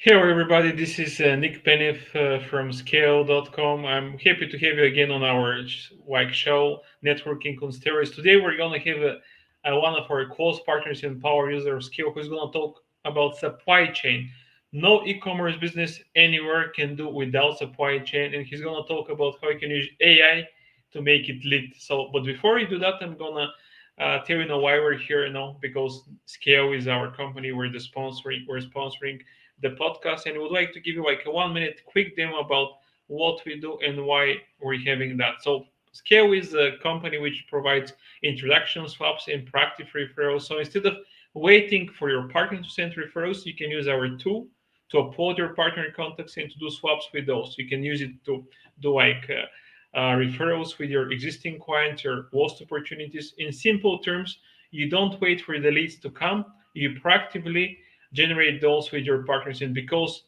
Hello, everybody. This is Nick Penif from Scale.com. I'm happy to have you again on our show, Networking on Steroids. Today, we're going to have one of our close partners in Power User Scale who's going to talk about supply chain. No e-commerce business anywhere can do without supply chain, and he's going to talk about how you can use AI to make it lead. So, but before we do that, I'm going to tell you now why we're here. Because Scale is our company. We're sponsoring the podcast and would like to give you like a 1 minute quick demo about what we do and why we're having that. So Scale is a company which provides introduction swaps and proactive referrals. So instead of waiting for your partner to send referrals, you can use our tool to upload your partner contacts and to do swaps with those. You can use it to do referrals with your existing clients, your lost opportunities. In simple terms, you don't wait for the leads to come. You proactively generate those with your partners. And because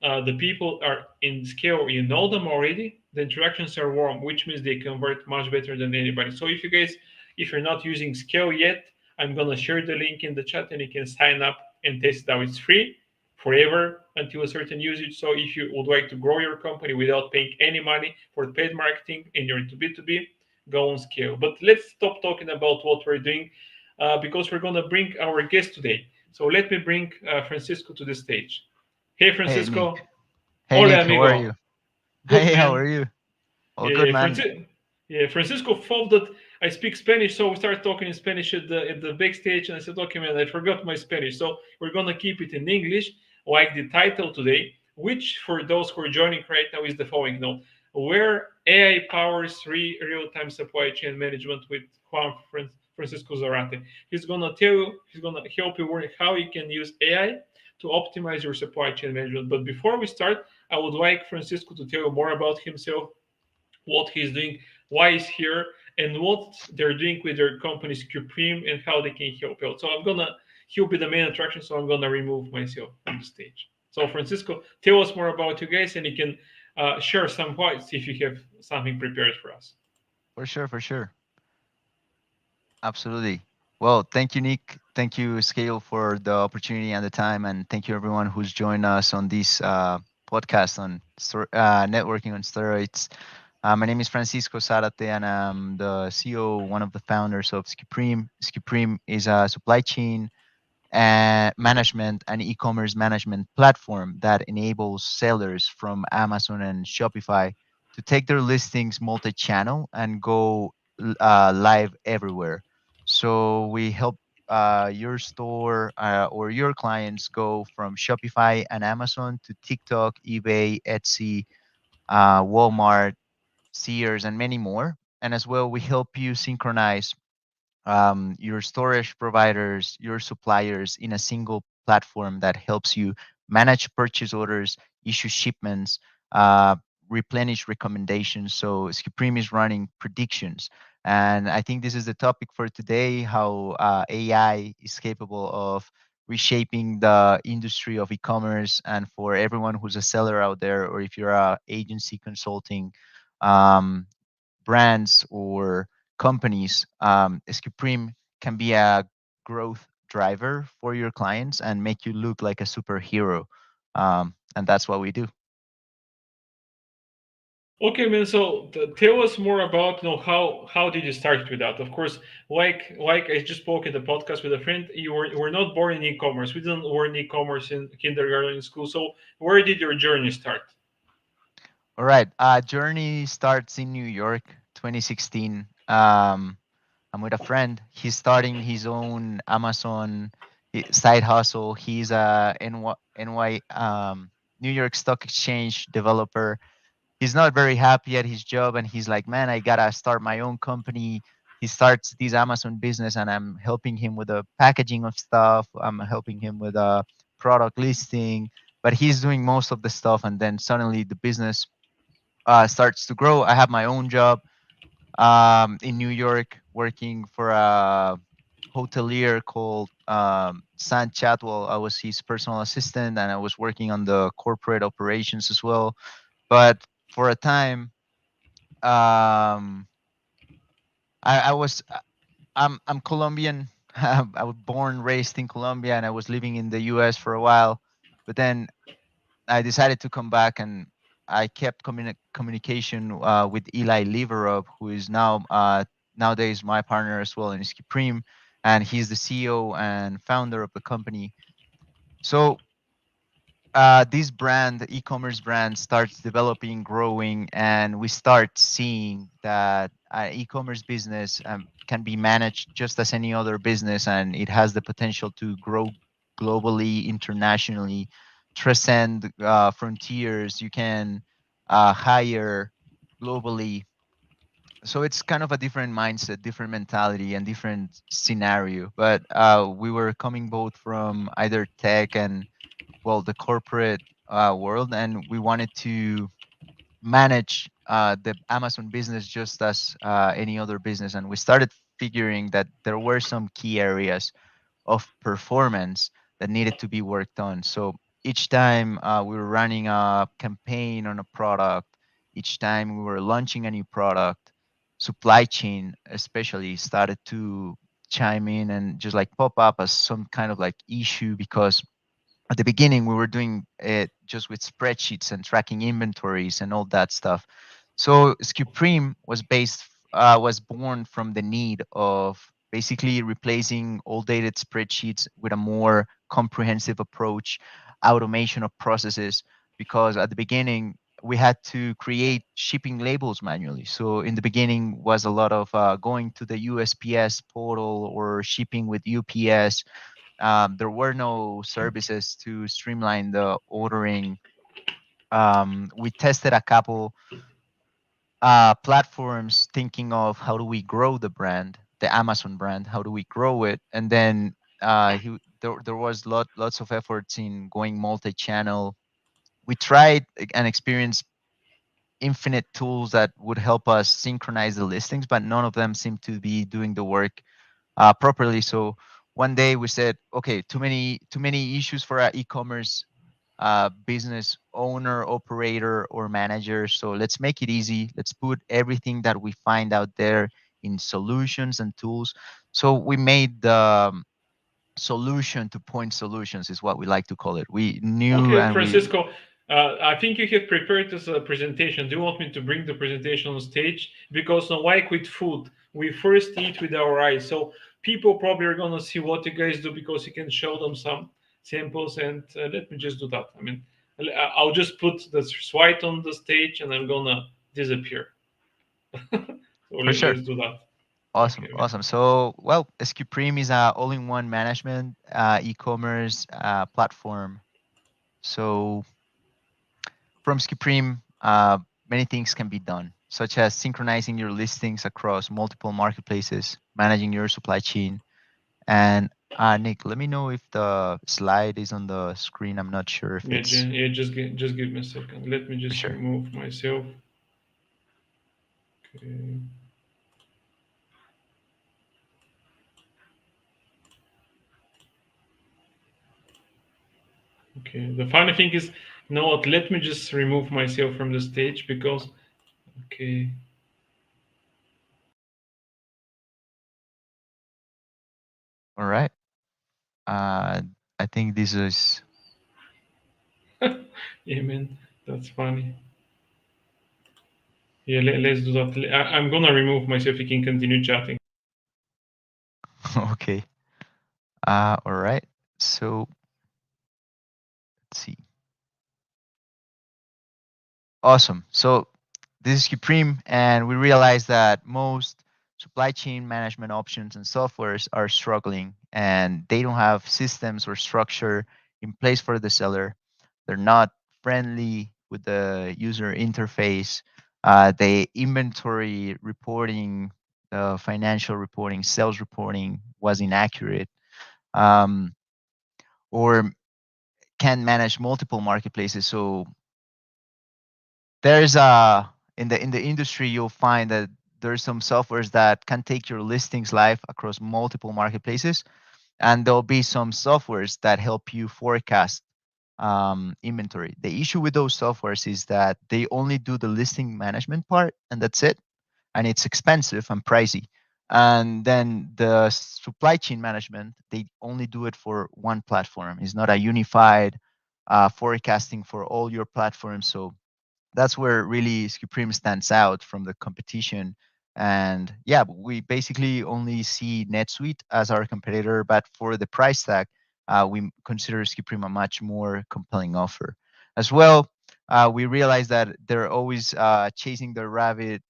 the people are in Scale, you know them already, the interactions are warm, which means they convert much better than anybody. So if you're not using Scale yet, I'm going to share the link in the chat and you can sign up and test it out. It's free forever until a certain usage. So if you would like to grow your company without paying any money for paid marketing and you're into B2B, go on Scale. But let's stop talking about what we're doing because we're going to bring our guest today. So let me bring Francisco to the stage. Hey, Hey Nick. Francisco. Hey Hola, Nick, how are you? amigo. Good, Hey, how man. are you? All Yeah, good, yeah, man. yeah, Francisco thought that I speak Spanish, so we started talking in Spanish at the backstage, and I said, "Okay, man, I forgot my Spanish, so we're gonna keep it in English, like the title today, which for those who are joining right now is the following: No, where AI powers real-time supply chain management with Francisco Zarate. He's gonna help you learn how you can use AI to optimize your supply chain management. But before we start, I would like Francisco to tell you more about himself, what he's doing, why he's here, and what they're doing with their company Supreme and how they can help out. So he'll be the main attraction. So I'm gonna remove myself from the stage. So Francisco, tell us more about you guys, and you can share some points if you have something prepared for us. For sure, for sure. Absolutely. Well, thank you, Nick. Thank you, Scale, for the opportunity and the time. And thank you, everyone who's joined us on this podcast on networking on steroids. My name is Francisco Zarate, and I'm the CEO, one of the founders of Supreme. Supreme is a supply chain management and e-commerce management platform that enables sellers from Amazon and Shopify to take their listings multi-channel and go live everywhere. So we help your store or your clients go from Shopify and Amazon to TikTok, eBay, Etsy, Walmart, Sears, and many more. And as well, we help you synchronize your storage providers, your suppliers in a single platform that helps you manage purchase orders, issue shipments, uh, replenish recommendations. So Supreme is running predictions. And I think this is the topic for today, how AI is capable of reshaping the industry of e-commerce. And for everyone who's a seller out there, or if you're a agency consulting, um, brands or companies, Supreme can be a growth driver for your clients and make you look like a superhero. And that's what we do. Okay, man. So tell us more about how did you start with that? Of course, like I just spoke in the podcast with a friend, you were not born in e-commerce. We didn't learn e-commerce in kindergarten in school. So where did your journey start? All right. Journey starts in New York, 2016. I'm with a friend. He's starting his own Amazon side hustle. He's a New York Stock Exchange developer. He's not very happy at his job, and he's like, man, I gotta start my own company. He starts this Amazon business, and I'm helping him with the packaging of stuff. I'm helping him with a product listing, but he's doing most of the stuff. And then suddenly the business starts to grow. I have my own job in New York, working for a hotelier called San Chatwell. I was his personal assistant, and I was working on the corporate operations as well. But for a time, um, I was I'm Colombian. I was born raised in Colombia, and I was living in the U.S. for a while. But then I decided to come back, and I kept communication with Eli Liverop, who is now nowadays my partner as well in Supreme, and he's the CEO and founder of the company. So this brand, the e-commerce brand, starts developing, growing, and we start seeing that e-commerce business can be managed just as any other business, and it has the potential to grow globally, internationally, transcend frontiers. You can hire globally. So it's kind of a different mindset, different mentality, and different scenario. But we were coming both from either tech and, well, the corporate world, and we wanted to manage the Amazon business just as any other business. And we started figuring that there were some key areas of performance that needed to be worked on. So each time we were running a campaign on a product, each time we were launching a new product, supply chain especially started to chime in and just like pop up as some kind of like issue, because at the beginning we were doing it just with spreadsheets and tracking inventories and all that stuff. So Supreme was born from the need of basically replacing all dated spreadsheets with a more comprehensive approach, automation of processes, because at the beginning we had to create shipping labels manually. So in the beginning was a lot of going to the USPS portal or shipping with UPS. There were no services to streamline the ordering. We tested a couple platforms thinking of how do we grow the brand, the Amazon brand, how do we grow it, and then there was lots of efforts in going multi-channel. We tried and experienced infinite tools that would help us synchronize the listings, but none of them seemed to be doing the work properly. So one day we said, okay, too many issues for our e-commerce business owner, operator, or manager. So let's make it easy. Let's put everything that we find out there in solutions and tools. So we made the solution to point solutions, is what we like to call it. We knew Okay, and we Francisco, I think you have prepared this presentation. Do you want me to bring the presentation on stage? Because on Like with Food, we first eat with our eyes. So people probably are going to see what you guys do because you can show them some samples. And let me just do that. I mean, I'll just put the slide on the stage and I'm going to disappear. So for sure. let's do that. Awesome, Okay. awesome. So, well, SQPrime is a all-in-one management e-commerce platform. So from SQPrime, many things can be done, such as synchronizing your listings across multiple marketplaces, managing your supply chain. And Nick, let me know if the slide is on the screen. I'm not sure if Yeah, it's yeah, just give me a second. Let me for just sure. remove myself. Okay. Okay. The funny thing is, you know what? Let me just remove myself from the stage because, okay. All right. I think this is Yeah, man, that's funny. Yeah, let's do that. I'm gonna remove myself. You can continue chatting. okay. All right. So let's see. Awesome. So this is Supreme, and we realize that most supply chain management options and softwares are struggling, and they don't have systems or structure in place for the seller. They're not friendly with the user interface. The inventory reporting, the financial reporting, sales reporting was inaccurate, um, or can manage multiple marketplaces. So there's in the industry, you'll find that there's some softwares that can take your listings live across multiple marketplaces, and there'll be some softwares that help you forecast inventory. The issue with those softwares is that they only do the listing management part, and that's it, and it's expensive and pricey. And then the supply chain management, they only do it for one platform. It's not a unified forecasting for all your platforms. So that's where really Supreme stands out from the competition. And yeah, we basically only see NetSuite as our competitor, but for the price tag, we consider Supreme a much more compelling offer. As well, we realize that they're always chasing the rabbit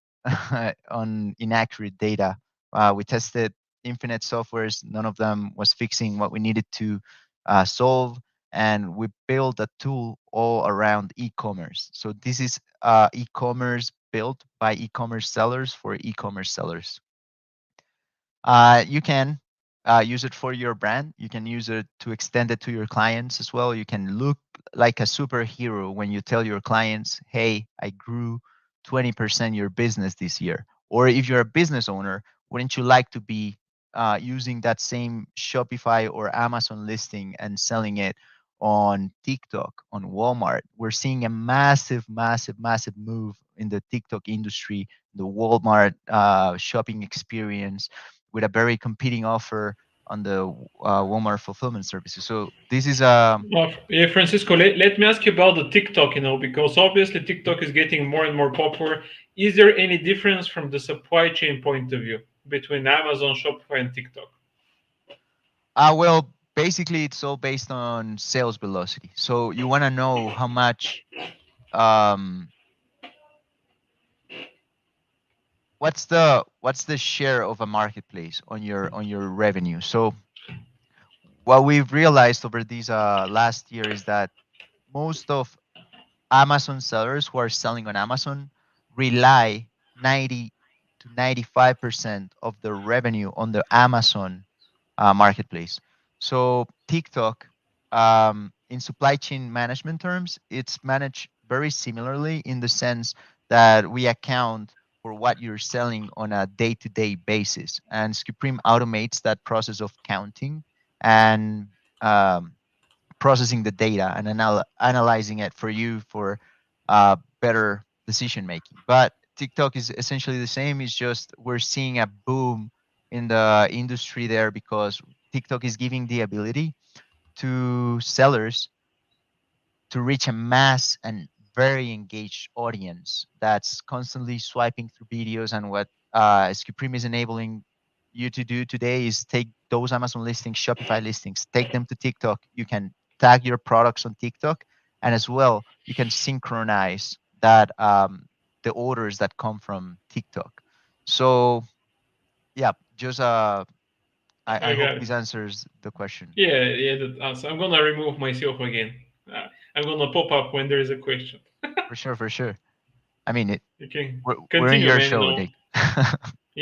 on inaccurate data. We tested infinite softwares, none of them was fixing what we needed to solve, and we built a tool all around e-commerce. So this is e-commerce built by e-commerce sellers for e-commerce sellers. You can use it for your brand. You can use it to extend it to your clients as well. You can look like a superhero when you tell your clients, hey, I grew 20% your business this year. Or if you're a business owner, wouldn't you like to be using that same Shopify or Amazon listing and selling it on TikTok, on Walmart? We're seeing a massive, massive, massive move in the TikTok industry, the Walmart shopping experience, with a very competing offer on the Walmart fulfillment services. So this is Yeah, Francisco, let me ask you about the TikTok, because obviously TikTok is getting more and more popular. Is there any difference from the supply chain point of view between Amazon, Shopify, and TikTok? well, basically it's all based on sales velocity. So you want to know how much um, what's the share of a marketplace on your revenue. So what we've realized over these last year is that most of Amazon sellers who are selling on Amazon rely 90 to 95% of their revenue on the Amazon marketplace. So TikTok, in supply chain management terms, it's managed very similarly in the sense that we account for what you're selling on a day-to-day basis, and Supreme automates that process of counting and um, processing the data and analyzing it for you for better decision making. But TikTok is essentially the same. It's just we're seeing a boom in the industry there because TikTok is giving the ability to sellers to reach a mass and very engaged audience that's constantly swiping through videos. And what Supreme is enabling you to do today is take those Amazon listings, Shopify listings, take them to TikTok. You can tag your products on TikTok, and as well, you can synchronize that the orders that come from TikTok. So yeah, just I I hope got it. this answers the question. Yeah. So I'm gonna remove myself again. I'm gonna pop up when there is a question. For sure, for sure. I mean, You can we're in continue, your man. show, Nick.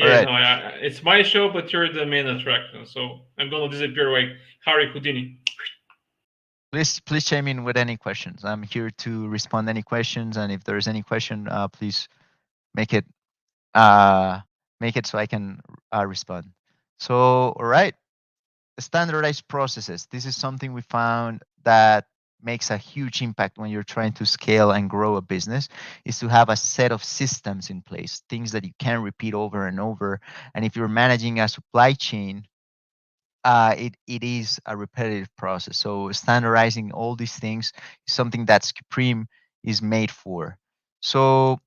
All Yeah, right. no, it's my show, but you're the main attraction. So I'm gonna disappear like Harry Houdini. Please chime in with any questions. I'm here to respond any questions, and if there's any question, please make it uh, make it so I can respond. So, all right, standardized processes. This is something we found that makes a huge impact when you're trying to scale and grow a business, is to have a set of systems in place, things that you can repeat over and over. And if you're managing a supply chain, it is a repetitive process. So standardizing all these things is something that Supreme is made for. So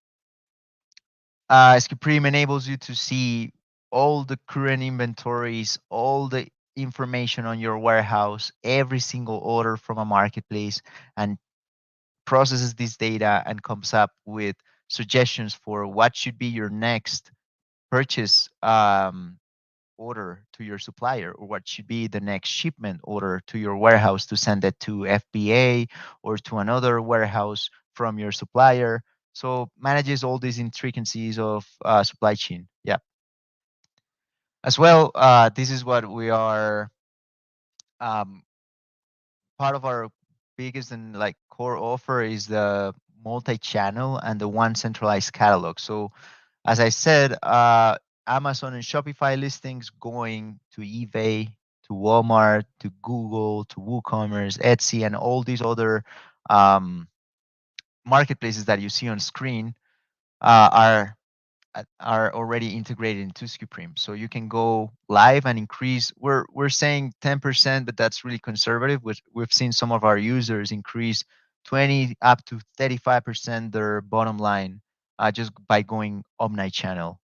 Supreme enables you to see all the current inventories, all the information on your warehouse, every single order from a marketplace, and processes this data and comes up with suggestions for what should be your next purchase order to your supplier, or what should be the next shipment order to your warehouse to send it to FBA or to another warehouse from your supplier. So manages all these intricacies of supply chain. Yeah. As well, this is what we are, um, part of our biggest and like core offer is the multi-channel and the one centralized catalog. So as I said, Amazon and Shopify listings going to eBay, to Walmart, to Google, to WooCommerce, Etsy, and all these other um, marketplaces that you see on screen are are already integrated into Supreme. So you can go live and increase. We're saying 10%, but that's really conservative. We've seen some of our users increase 20 up to 35% their bottom line just by going omni-channel.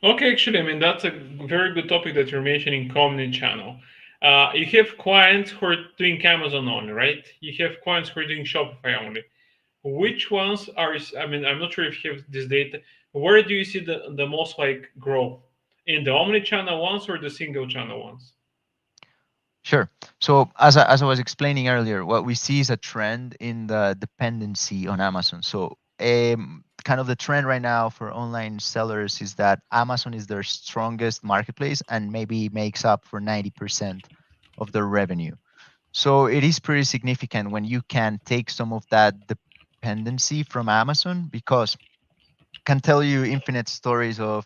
Okay, actually, I mean that's a very good topic that you're mentioning, community channel. You have clients who are doing Amazon only, right? You have clients who are doing Shopify only. Which ones are? I mean, I'm not sure if you have this data. Where do you see the most like growth in the omni-channel ones or the single channel ones? Sure. So as I was explaining earlier, what we see is a trend in the dependency on Amazon. So kind of the trend right now for online sellers is that Amazon is their strongest marketplace and maybe makes up for 90% of their revenue. So it is pretty significant when you can take some of that dependency from Amazon, because can tell you infinite stories of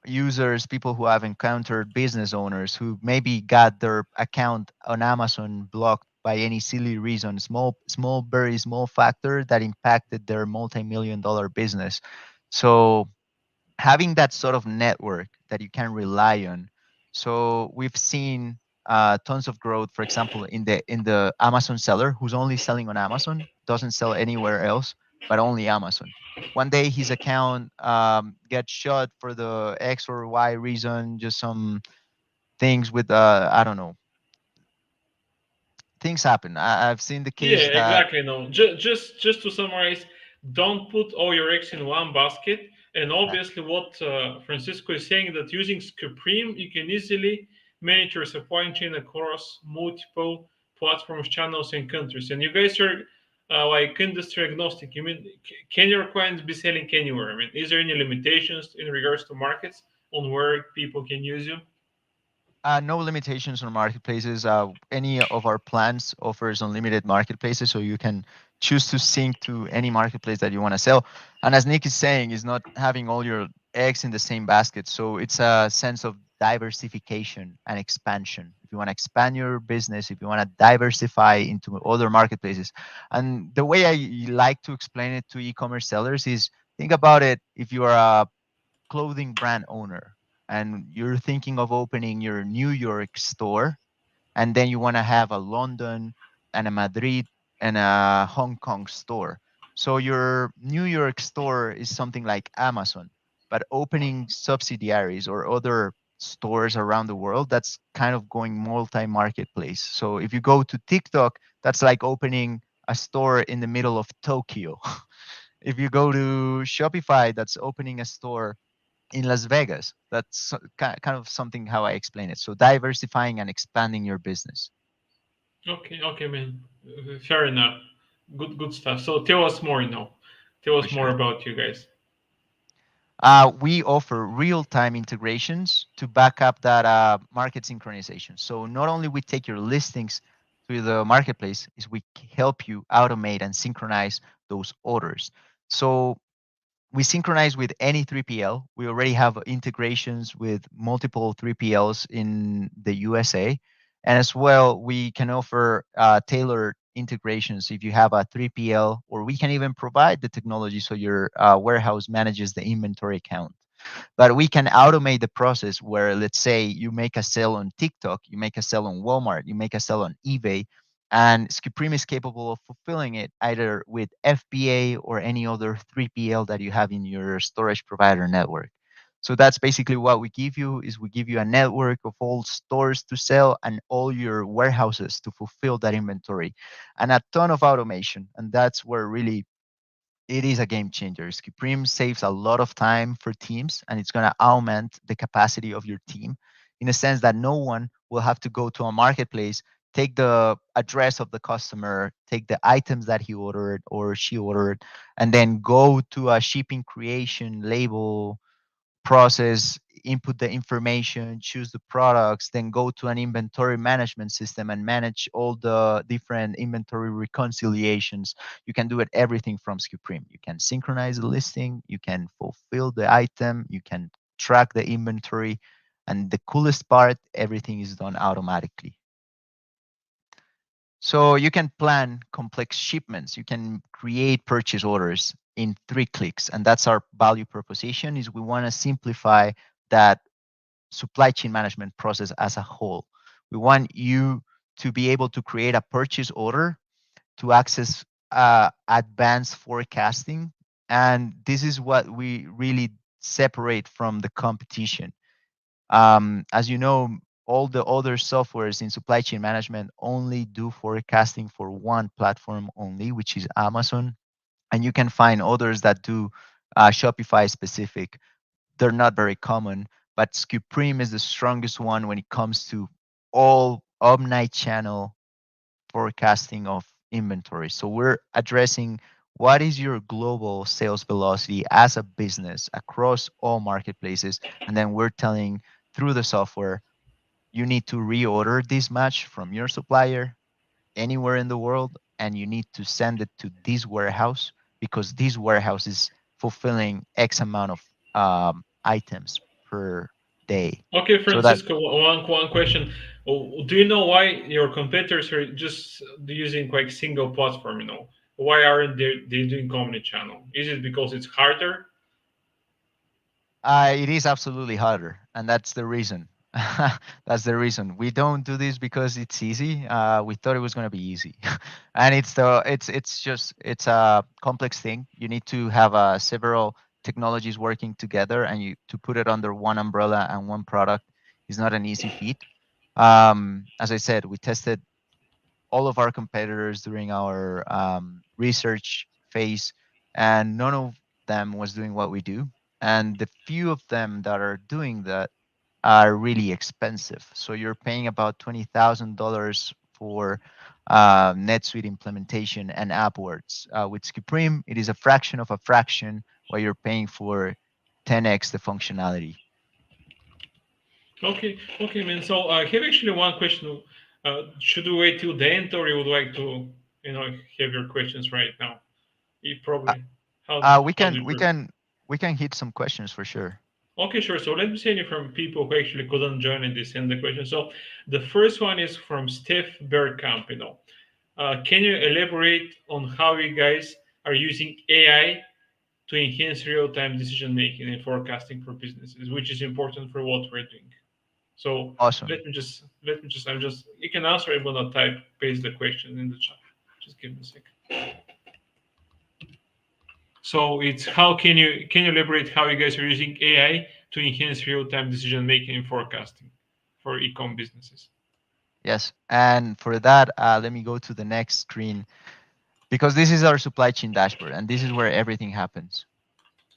users, people who have encountered business owners who maybe got their account on Amazon blocked by any silly reason, very small factor that impacted their multi-million dollar business. So having that sort of network that you can rely on. So we've seen tons of growth, for example, in the Amazon seller who's only selling on Amazon, doesn't sell anywhere else, but only Amazon. One day his account gets shut for the X or Y reason, just some things with I don't know, things happen. I've seen the Yeah, case that exactly. No, just to summarize, don't put all your eggs in one basket. And obviously, what Francisco is saying that using Supreme, you can easily manage your supply chain across multiple platforms, channels, and countries. And you guys are like industry agnostic. You mean can your clients be selling anywhere? I mean, is there any limitations in regards to markets on where people can use you? no limitations on marketplaces. Any of our plans offers unlimited marketplaces, so you can choose to sync to any marketplace that you want to sell. And as Nick is saying, is not having all your eggs in the same basket. So it's a sense of diversification and expansion. If you want to expand your business, if you want to diversify into other marketplaces, and the way I like to explain it to e-commerce sellers is think about it. If you are a clothing brand owner and you're thinking of opening your New York store, and then you want to have a London and a Madrid and a Hong Kong store. So your New York store is something like Amazon, but opening subsidiaries or other stores around the world, that's kind of going multi-marketplace. So if you go to TikTok, that's like opening a store in the middle of Tokyo. If you go to Shopify, that's opening a store in Las Vegas. That's kind of something how I explain it. So diversifying and expanding your business. Okay, okay, man. Fair enough. Good stuff. So tell us more now. Tell For us more sure. about you guys. We offer real-time integrations to back up that market synchronization. So not only we take your listings to the marketplace, is we help you automate and synchronize those orders. So we synchronize with any 3PL. We already have integrations with multiple 3PLs in the USA. And as well, we can offer tailored integrations if you have a 3PL, or we can even provide the technology so your warehouse manages the inventory count. But we can automate the process where, let's say, you make a sale on TikTok, you make a sale on Walmart, you make a sale on eBay, and Supreme is capable of fulfilling it either with FBA or any other 3PL that you have in your storage provider network. So that's basically what we give you is we give you a network of all stores to sell and all your warehouses to fulfill that inventory and a ton of automation. And that's where really it is a game changer. Supreme saves a lot of time for teams, and it's going to augment the capacity of your team in a sense that no one will have to go to a marketplace, take the address of the customer, take the items that he ordered or she ordered, and then go to a shipping creation label process, input the information, choose the products, then go to an inventory management system and manage all the different inventory reconciliations. You can do it everything from Supreme. You can synchronize the listing, you can fulfill the item, you can track the inventory, and the coolest part, everything is done automatically. So you can plan complex shipments, you can create purchase orders in 3 clicks. And that's our value proposition, is we want to simplify that supply chain management process as a whole. We want you to be able to create a purchase order, to access advanced forecasting. And this is what we really separate from the competition. As you know, all the other softwares in supply chain management only do forecasting for one platform only, which is Amazon. And you can find others that do Shopify specific. They're not very common, but Supreme is the strongest one when it comes to all omni-channel forecasting of inventory. So we're addressing what is your global sales velocity as a business across all marketplaces. And then we're telling through the software, you need to reorder this match from your supplier anywhere in the world, and you need to send it to this warehouse because this warehouse is fulfilling X amount of items per day. Okay, So that Francisco, one question. Do you know why your competitors are just using like single platform? Why aren't they doing omni-channel? Is it because it's harder? it is absolutely harder, and that's the reason. That's the reason we don't do this because it's easy. We thought it was going to be easy, and it's a complex thing. You need to have several technologies working together, and you to put it under one umbrella and one product is not an easy feat. As I said, we tested all of our competitors during our research phase, and none of them was doing what we do. And the few of them that are doing that are really expensive. So you're paying about $20,000 for NetSuite implementation and upwards. With Supreme, it is a fraction of a fraction what you're paying for 10x the functionality. Okay, man. So I have actually one question. Should we wait till the end, or you would like to, have your questions right now? You Uh, probably. How we how do can you we prefer? can we can hit some questions for sure. Okay, sure. So let me send you from people who actually couldn't join in this send the question. So the first one is from Steph Bergkamp. Can you elaborate on how you guys are using AI to enhance real-time decision making and forecasting for businesses, which is important for what we're doing? So Awesome. you can answer. I'm gonna type paste the question in the chat. Just give me a second. So it's how can you elaborate how you guys are using AI to enhance real-time decision making and forecasting for e-com businesses? Yes. And for that, let me go to the next screen because this is our supply chain dashboard and this is where everything happens.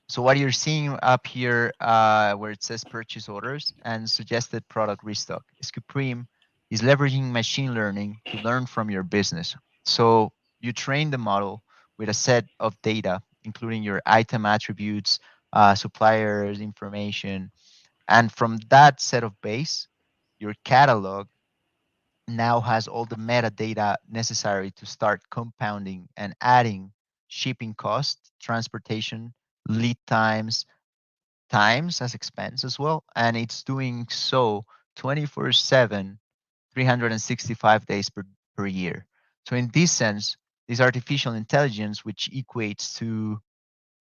So what you're seeing up here where it says purchase orders and suggested product restock, Supreme is leveraging machine learning to learn from your business. So you train the model with a set of data, including your item attributes, suppliers information, and from that set of base, your catalog now has all the metadata necessary to start compounding and adding shipping costs, transportation, lead times as expense as well. And it's doing so 24/7, 365 days per year. So in this sense, this artificial intelligence, which equates to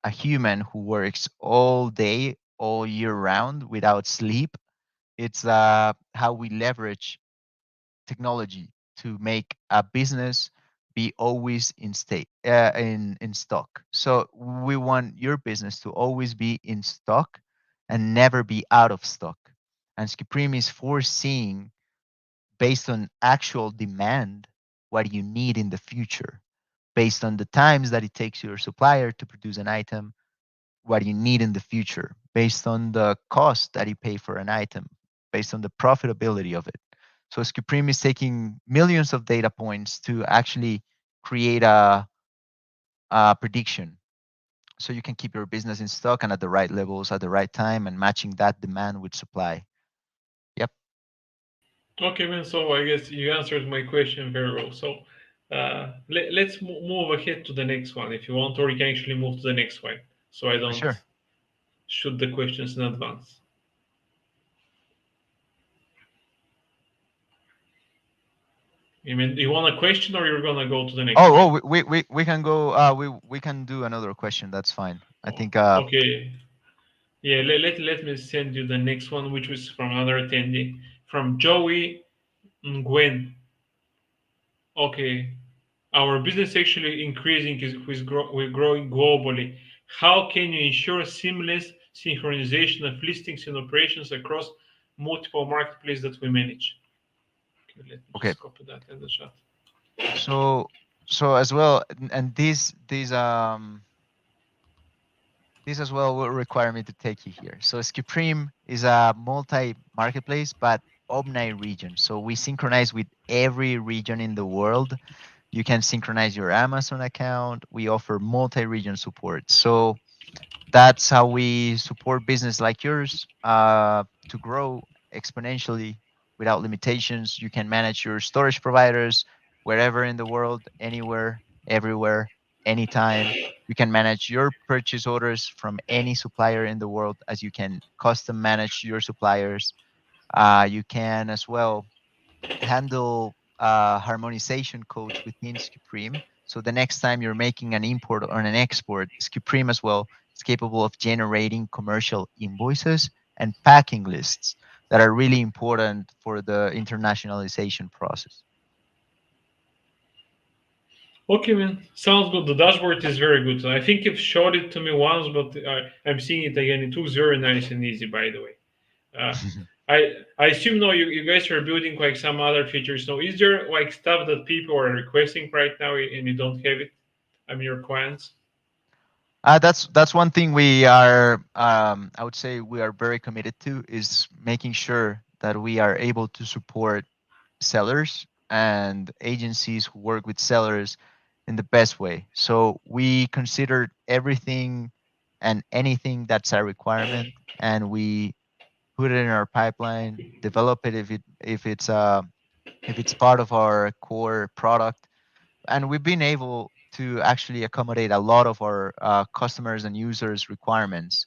a human who works all day, all year round without sleep, it's how we leverage technology to make a business be always in state in stock. So we want your business to always be in stock and never be out of stock. And Supreme is foreseeing based on actual demand what you need in the future, based on the times that it takes your supplier to produce an item, what you need in the future, based on the cost that you pay for an item, based on the profitability of it. So Supreme is taking millions of data points to actually create a prediction. So you can keep your business in stock and at the right levels at the right time and matching that demand with supply. Yep, Okay, man. So I guess you answered my question very well. So let's move ahead to the next one if you want, or you can actually move to the next one, so I for don't sure. shoot the questions in advance. I mean, do you want a question or you're gonna go to the next Oh, one? we can go. We can do another question. That's fine. I Oh, think. okay. Yeah, let me send you the next one, which was from another attendee, from Joey Nguyen. Okay, our business actually increasing is we're growing globally. How can you ensure seamless synchronization of listings and operations across multiple marketplaces that we manage? Okay, let me Okay. just copy that in the chat. So as well, and this as well will require me to take you here. So Skipreme is a multi marketplace, but omni region. So we synchronize with every region in the world. You can synchronize your Amazon account. We offer multi region support. So that's how we support business like yours to grow exponentially without limitations. You can manage your storage providers wherever in the world, anywhere, everywhere, anytime. You can manage your purchase orders from any supplier in the world, as you can custom manage your suppliers. You can as well handle harmonization codes within Supreme. So the next time you're making an import or an export, Supreme as well is capable of generating commercial invoices and packing lists that are really important for the internationalization process. Okay, man, sounds good. The dashboard is very good. I think you've showed it to me once, but I'm seeing it again. It looks very nice and easy, by the way. Uh, I assume no, you guys are building like some other features. So is there like stuff that people are requesting right now and you don't have it? I mean, your clients. That's one thing we are. I would say we are very committed to is making sure that we are able to support sellers and agencies who work with sellers in the best way. So we consider everything and anything that's a requirement, and we put it in our pipeline, develop it if it's part of our core product, and we've been able to actually accommodate a lot of our customers and users' requirements.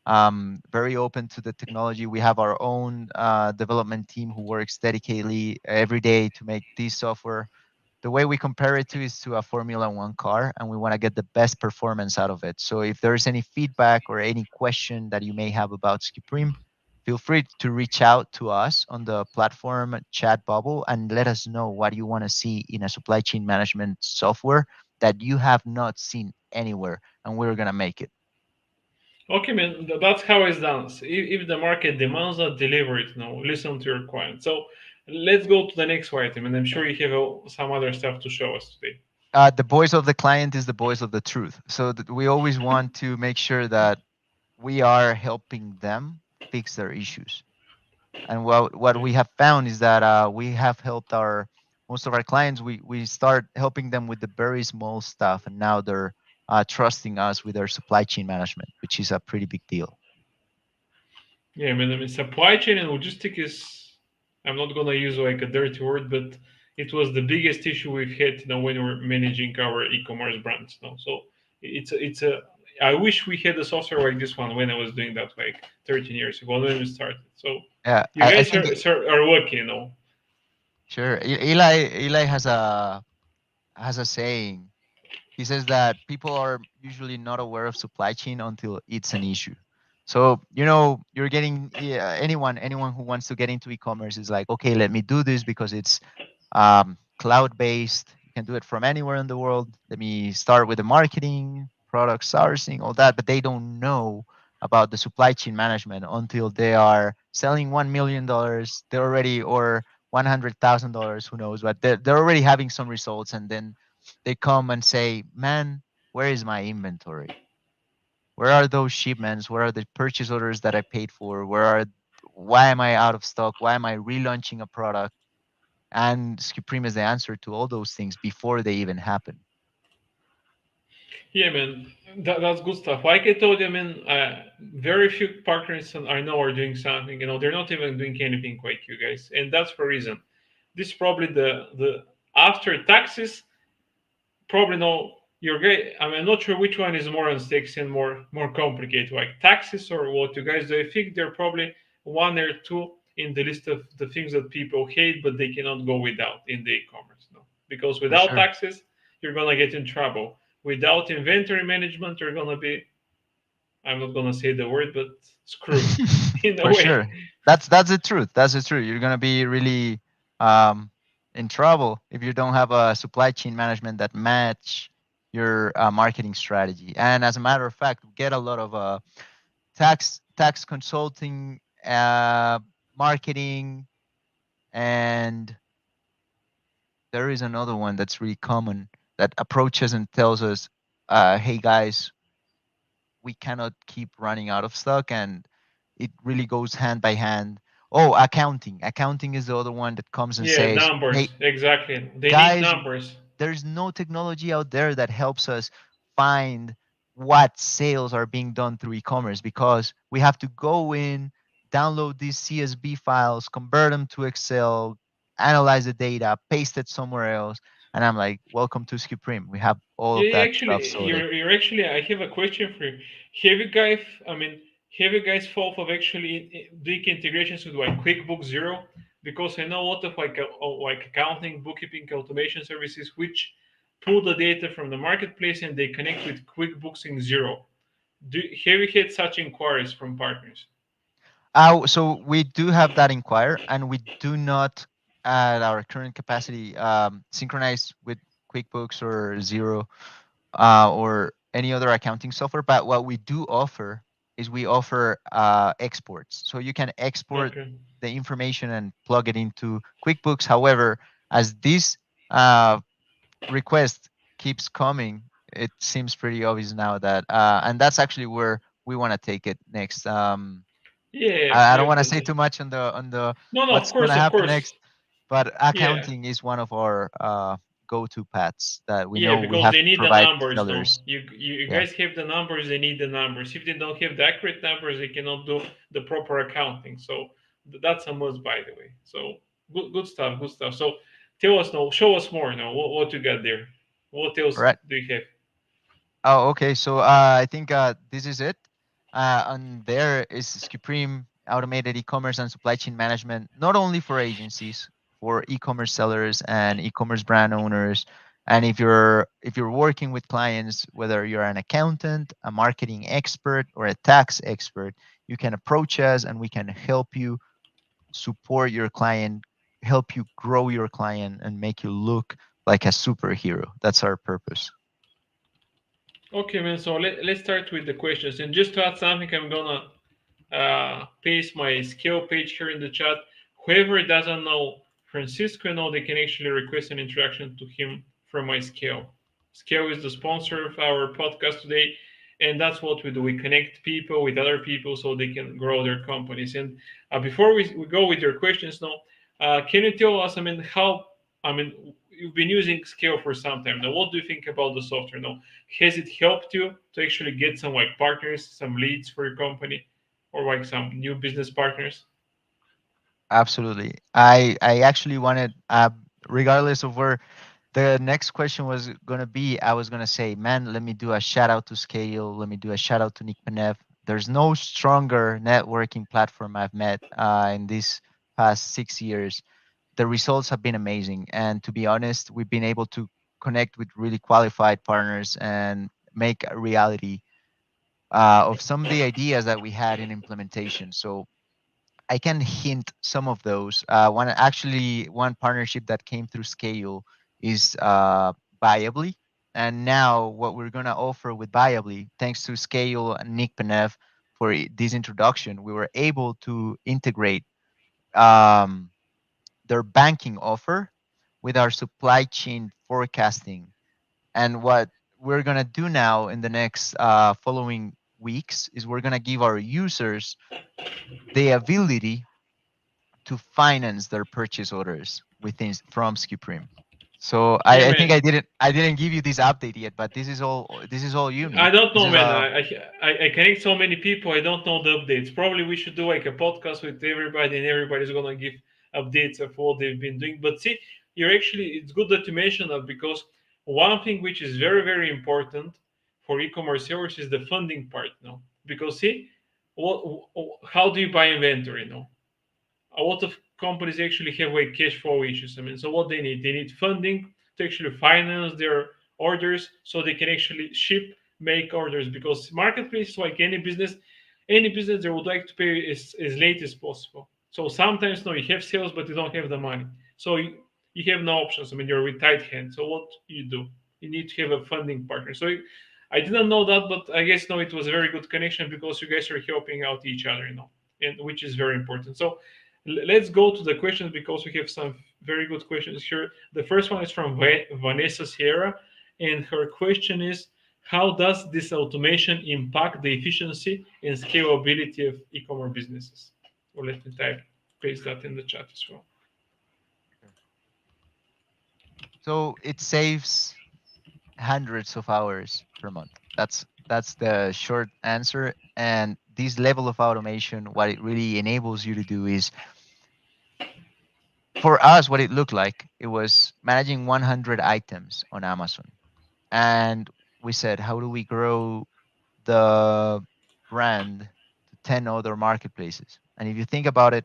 Very open to the technology. We have our own development team who works dedicatedly every day to make this software. The way we compare it to is to a Formula One car, and we want to get the best performance out of it. So if there's any feedback or any question that you may have about Skiprime, feel free to reach out to us on the platform chat bubble and let us know what you want to see in a supply chain management software that you have not seen anywhere, and we're gonna make it. Okay, man, that's how it's done. So if the market demands that, deliver it. No, listen to your client. So let's go to the next item, and I'm sure you have some other stuff to show us today. The voice of the client is the voice of the truth. So we always want to make sure that we are helping them fix their issues. And what Yeah. we have found is that we have helped our most of our clients. We start helping them with the very small stuff, and now they're trusting us with their supply chain management, which is a pretty big deal. Yeah, I mean, supply chain and logistic is, I'm not gonna use like a dirty word, but it was the biggest issue we've had, when we're managing our e-commerce brands. So it's a. I wish we had a software like this one when I was doing that like 13 years ago when we started. So Yeah, you I guys think are lucky. sure. Eli has a saying. He says that people are usually not aware of supply chain until it's an issue. So you're getting, yeah, anyone who wants to get into e-commerce is like, okay, let me do this because it's cloud based. You can do it from anywhere in the world. Let me start with the marketing, product sourcing, all that. But they don't know about the supply chain management until they are selling $1 million. They're already, or $100,000. Who knows? But they're already having some results, and then they come and say, "Man, where is my inventory? Where are those shipments? Where are the purchase orders that I paid for? Why am I out of stock? Why am I relaunching a product?" And Supreme is the answer to all those things before they even happen. Yeah, man, that's good stuff. Like I told you, man, very few partners I know are doing something. They're not even doing anything like you guys, and that's for a reason. This is probably the after taxes. Probably no, you're great. I mean, I'm not sure which one is more on stakes and more complicated, like taxes or what you guys do. I think they're probably one or two in the list of the things that people hate, but they cannot go without in the e-commerce. No, because For without sure. taxes, you're gonna get in trouble. Without inventory management, you're gonna be, I'm not gonna say the word, but screwed in a For sure. way. That's the truth. That's the truth. You're gonna be really um, in trouble if you don't have a supply chain management that match your marketing strategy. And as a matter of fact, we get a lot of tax consulting, marketing, and there is another one that's really common that approaches and tells us, "Hey guys, we cannot keep running out of stock," and it really goes hand by hand. Oh, accounting is the other one that comes and Yeah, says, hey numbers exactly. They need guys, numbers. there's no technology out there that helps us find what sales are being done through e-commerce, because we have to go in, download these CSV files, convert them to Excel, analyze the data, paste it somewhere else. And I'm like, welcome to Supreme. We have all Yeah, of yeah, that stuff actually, sorted. you're actually. I have a question for you. Have you guys? I mean, have you guys thought of actually doing integrations with like QuickBooks Zero? Because I know a lot of like accounting, bookkeeping, automation services which pull the data from the marketplace and they connect with QuickBooks in Zero. Have you had such inquiries from partners? So we do have that inquire, and we do not, at our current capacity, synchronize with QuickBooks or Zero, or any other accounting software. But what we do offer is we offer exports. So you can export Okay. the information and plug it into QuickBooks. However, as this uh, request keeps coming, it seems pretty obvious now that, and that's actually where we want to take it next. Yeah, I don't want to say definitely. too much on the No, no, what's gonna of happen course. next, but Yeah. accounting is one of our go-to paths that we Yeah, know we because have they to need the provide to numbers, no. sellers. You Yeah, guys have the numbers, they need the numbers. If they don't have the accurate numbers, they cannot do the proper accounting. So that's a must, by the way. So good stuff, good stuff. So tell us now, show us more now. What you got there? What else right. do you have? Oh, okay. So I think this is it. And there is Supreme automated e-commerce and supply chain management, not only for agencies, for e-commerce sellers and e-commerce brand owners. And if you're working with clients, whether you're an accountant, a marketing expert, or a tax expert, you can approach us and we can help you support your client, help you grow your client, and make you look like a superhero. That's our purpose. Okay, man. So let's start with the questions. And just to add something, I'm gonna paste my skill page here in the chat. Whoever doesn't know Francisco, know they can actually request an introduction to him from my skill. Skill is the sponsor of our podcast today, and that's what we do. We connect people with other people so they can grow their companies. And before we go with your questions now, can you tell us, I mean, how, I mean, you've been using Scale for some time now. What do you think about the software now? Has it helped you to actually get some like partners, some leads for your company, or like some new business partners? Absolutely. I actually wanted, regardless of where the next question was gonna be, I was gonna say, man, let me do a shout out to Scale. Let me do a shout out to Nick Panev. There's no stronger networking platform I've met in these past 6 years. The results have been amazing, and to be honest, we've been able to connect with really qualified partners and make a reality of some of the ideas that we had in implementation. So I can hint some of those. One partnership that came through Scale is Viably, and now what we're gonna offer with Viably, thanks to Scale and Nick Panev for this introduction, we were able to integrate um, their banking offer with our supply chain forecasting. And what we're gonna do now in the next following weeks is we're gonna give our users the ability to finance their purchase orders within from Supreme. So Yeah, I think man. I didn't give you this update yet, but this is all I unique. don't This know, is man. I connect so many people. I don't know the updates. Probably we should do like a podcast with everybody, and everybody's gonna give updates of what they've been doing. But see, you're actually, it's good that you mentioned that, because one thing which is very very important for e-commerce sellers is the funding part. No, because see, what how do you buy inventory? No, a lot of companies actually have like cash flow issues. I mean, so what they need funding to actually finance their orders so they can actually ship, make orders, because marketplaces, like any business, they would like to pay as late as possible. So sometimes no, you have sales but you don't have the money, so you have no options. I mean, you're with tight hands. So what you do, you need to have a funding partner. So I didn't know that, but I guess no, it was a very good connection because you guys are helping out each other, and which is very important. So let's go to the questions because we have some very good questions here. The first one is from Vanessa Sierra, and her question is, how does this automation impact the efficiency and scalability of e-commerce businesses? Or let me type, paste that in the chat as well. So it saves hundreds of hours per month. That's the short answer. And this level of automation, what it really enables you to do is, for us, what it looked like, it was managing 100 items on Amazon. And we said, how do we grow the brand to 10 other marketplaces? And if you think about it,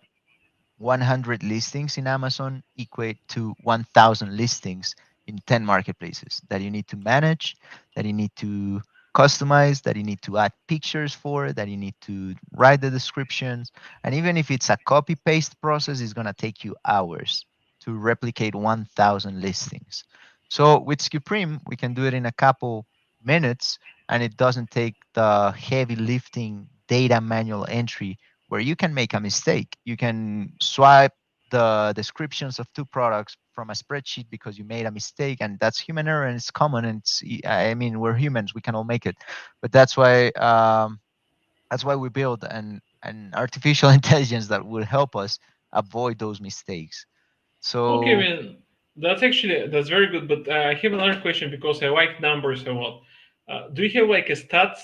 100 listings in Amazon equate to 1,000 listings in 10 marketplaces that you need to manage, that you need to customize, that you need to add pictures for, that you need to write the descriptions. And even if it's a copy paste process, it's going to take you hours to replicate 1,000 listings. So with Supreme, we can do it in a couple minutes, and it doesn't take the heavy lifting data manual entry where you can make a mistake. You can swipe the descriptions of two products from a spreadsheet because you made a mistake, and that's human error, and it's common. And I mean, we're humans; we can all make it. But that's why we build an artificial intelligence that will help us avoid those mistakes. Okay, So man, that's very good. But I have another question because I like numbers a lot. Do you have like a stats,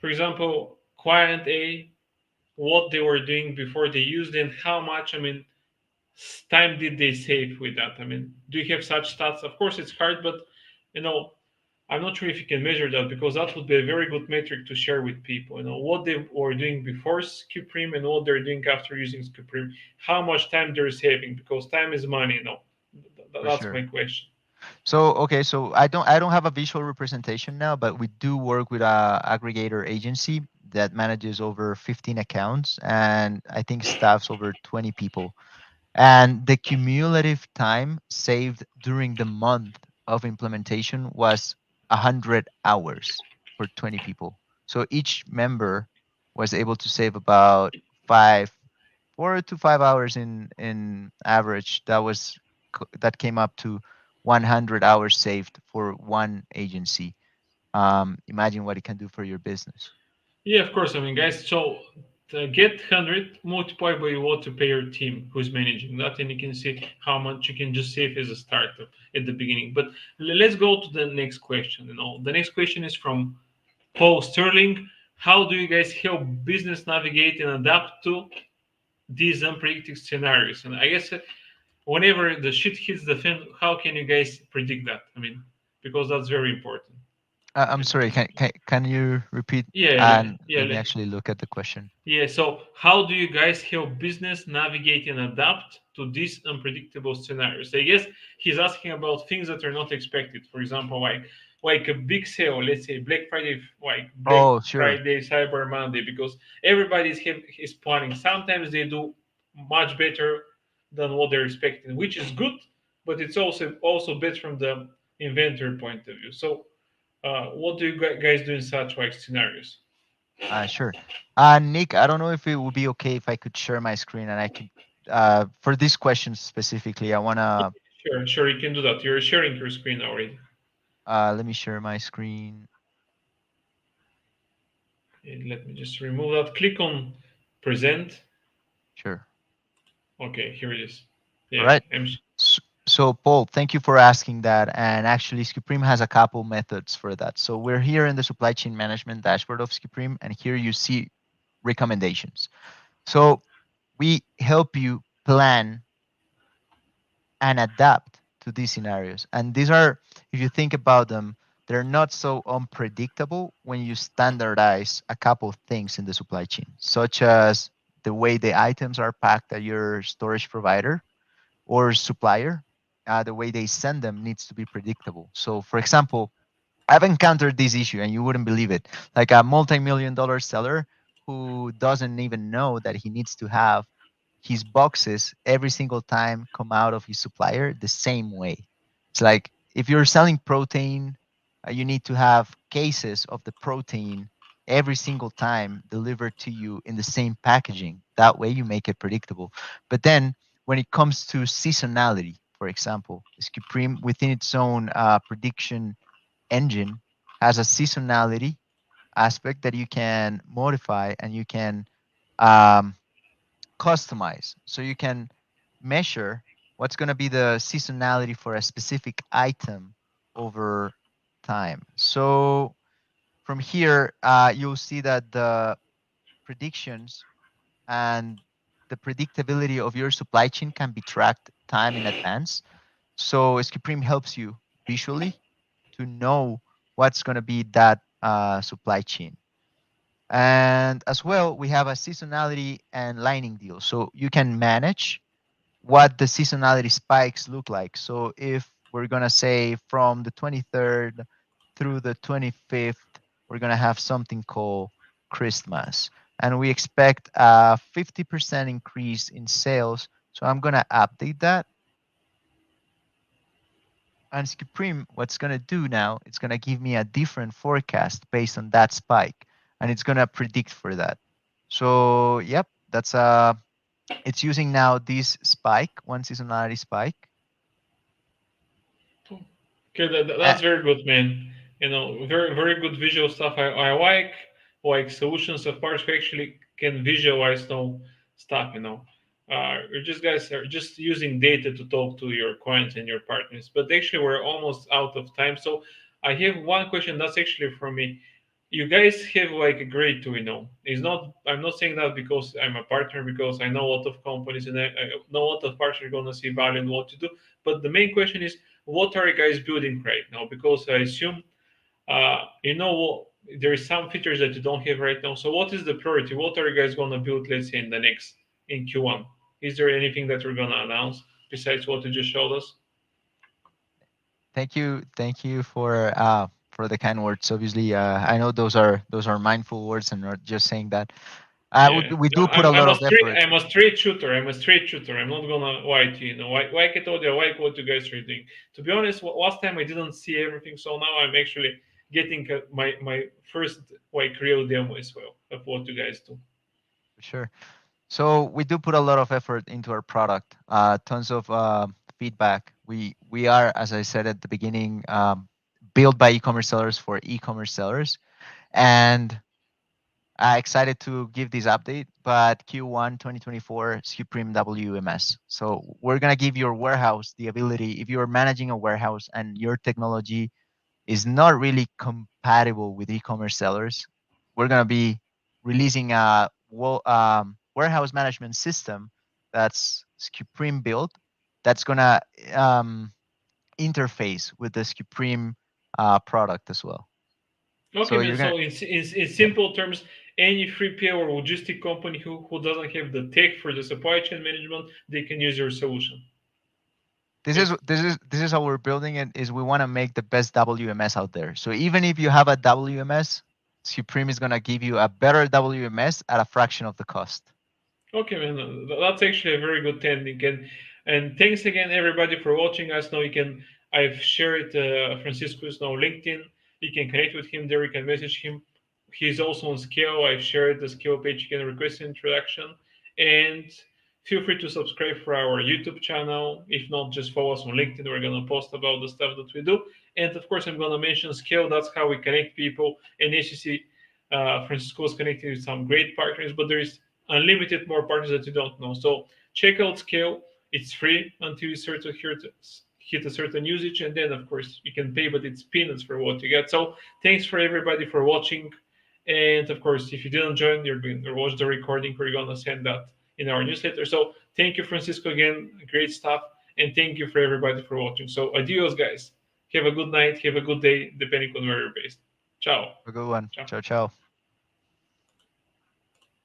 for example, client A, what they were doing before they used it, and how much, I mean, time did they save with that? I mean, do you have such stats? Of course, it's hard, but you know, I'm not sure if you can measure that because that would be a very good metric to share with people. What they were doing before Supreme and what they're doing after using Supreme. How much time they're saving because time is money. for That's my sure. question. So okay, so I don't have a visual representation now, but we do work with a aggregator agency that manages over 15 accounts, and I think staffs over 20 people. And the cumulative time saved during the month of implementation was 100 hours for 20 people. So each member was able to save about 4 to 5 hours in average. That came up to 100 hours saved for one agency. Imagine what it can do for your business. Yeah, of course. I mean, guys, so get 100, multiply by what to pay your team who's managing that, and you can see how much you can just save as a startup at the beginning. But let's go to the next question. The next question is from Paul Sterling. How do you guys help business navigate and adapt to these unpredicted scenarios? And I guess whenever the shit hits the fan, how can you guys predict that? I mean, because that's very important. I'm sorry. Can you repeat? Yeah, And yeah. let me actually look at the question. Yeah, so how do you guys help business navigate and adapt to these unpredictable scenarios? I guess he's asking about things that are not expected. For example, like a big sale, let's say Black Friday, like Black Oh, sure. Friday, Cyber Monday, because everybody's is planning. Sometimes they do much better than what they're expecting, which is good, but it's also bad from the inventor point of view. So, what do you guys do in such like scenarios? Sure. Nick, I don't know if it would be okay if I could share my screen and I could, for this question specifically, I want to, Sure, sure, you can do that. You're sharing your screen already. let me share my screen. And let me just remove that. Click on present. Sure. Okay, here it is. All Yeah, right. So, Paul, thank you for asking that. And actually, Supreme has a couple methods for that. So we're here in the supply chain management dashboard of Supreme, and here you see recommendations. So we help you plan and adapt to these scenarios. And these are, if you think about them, they're not so unpredictable when you standardize a couple of things in the supply chain, such as the way the items are packed at your storage provider or supplier, the way they send them needs to be predictable. So, for example, I've encountered this issue and you wouldn't believe it. Like a multi-million dollar seller who doesn't even know that he needs to have his boxes every single time come out of his supplier the same way. It's like if you're selling protein, you need to have cases of the protein every single time delivered to you in the same packaging. That way you make it predictable. But then when it comes to seasonality, for example, Supreme within its own prediction engine has a seasonality aspect that you can modify and you can um, customize. So you can measure what's going to be the seasonality for a specific item over time. So from here, you'll see that the predictions and the predictability of your supply chain can be tracked time in advance. So Supreme helps you visually to know what's going to be that supply chain. And as well, we have a seasonality and lining deal. So you can manage what the seasonality spikes look like. So if we're going to say from the 23rd through the 25th, we're going to have something called Christmas. And we expect a 50% increase in sales. So I'm going to update that. And Supreme, what's going to do now, it's going to give me a different forecast based on that spike. And it's going to predict for that. So, yep, that's it's using now this spike, one seasonality spike. Okay, that's very good, man. You know, very very good visual stuff. I like solutions of parts who actually can visualize no stuff. You just guys are just using data to talk to your clients and your partners. But actually, we're almost out of time. So I have one question that's actually from me. You guys have like a great tool. It's not. I'm not saying that because I'm a partner, because I know a lot of companies and I know a lot of partners are gonna see value in what you do. But the main question is, what are you guys building right now? Because I assume there is some features that you don't have right now. So what is the priority? What are you guys gonna build? Let's say in Q1. Is there anything that we're gonna announce besides what you just showed us? Thank you for the kind words. Obviously, I know those are mindful words and not just saying that. Yeah, We no, do put a lot of effort. I'm a straight shooter. I'm a straight shooter. I'm not gonna lie to you. Like I told you, I like what you guys are doing. To be honest, last time I didn't see everything, so now I'm actually getting my first like real demo as well of what you guys do. Sure. So we do put a lot of effort into our product. Tons of feedback. We are, as I said at the beginning, built by e-commerce sellers for e-commerce sellers, and excited to give this update. But Q1 2024 Supreme WMS. So we're gonna give your warehouse the ability. If you're managing a warehouse and your technology is not really compatible with e-commerce sellers, we're gonna be releasing a warehouse management system that's Supreme built. That's gonna um, interface with the Supreme product as well. Okay, So man. you're gonna, So in yeah. simple terms, any 3PL or logistic company who doesn't have the tech for the supply chain management, they can use your solution. Basically. This is how we're building it. Is we want to make the best WMS out there. So even if you have a WMS, Supreme is gonna give you a better WMS at a fraction of the cost. Okay, man. That's actually a very good technique. And thanks again, everybody, for watching us. Now you can. I've shared Francisco's now LinkedIn. You can connect with him there. You can message him. He's also on Scale. I've shared the Scale page. You can request an introduction. And feel free to subscribe for our YouTube channel. If not, just follow us on LinkedIn. We're gonna post about the stuff that we do. And of course, I'm gonna mention Scale. That's how we connect people. And as you see, Francisco is connecting with some great partners, but there is unlimited more partners that you don't know. So check out Scale. It's free until you start to hit a certain usage, and then of course you can pay, but it's peanuts for what you get. So thanks for everybody for watching, and of course if you didn't join, you're going to watch the recording. We're gonna send that in our newsletter. So thank you, Francisco, again. Great stuff, and thank you for everybody for watching. So adios, guys. Have a good night. Have a good day, depending on where you're based. Ciao. A good one. Ciao. Ciao, ciao.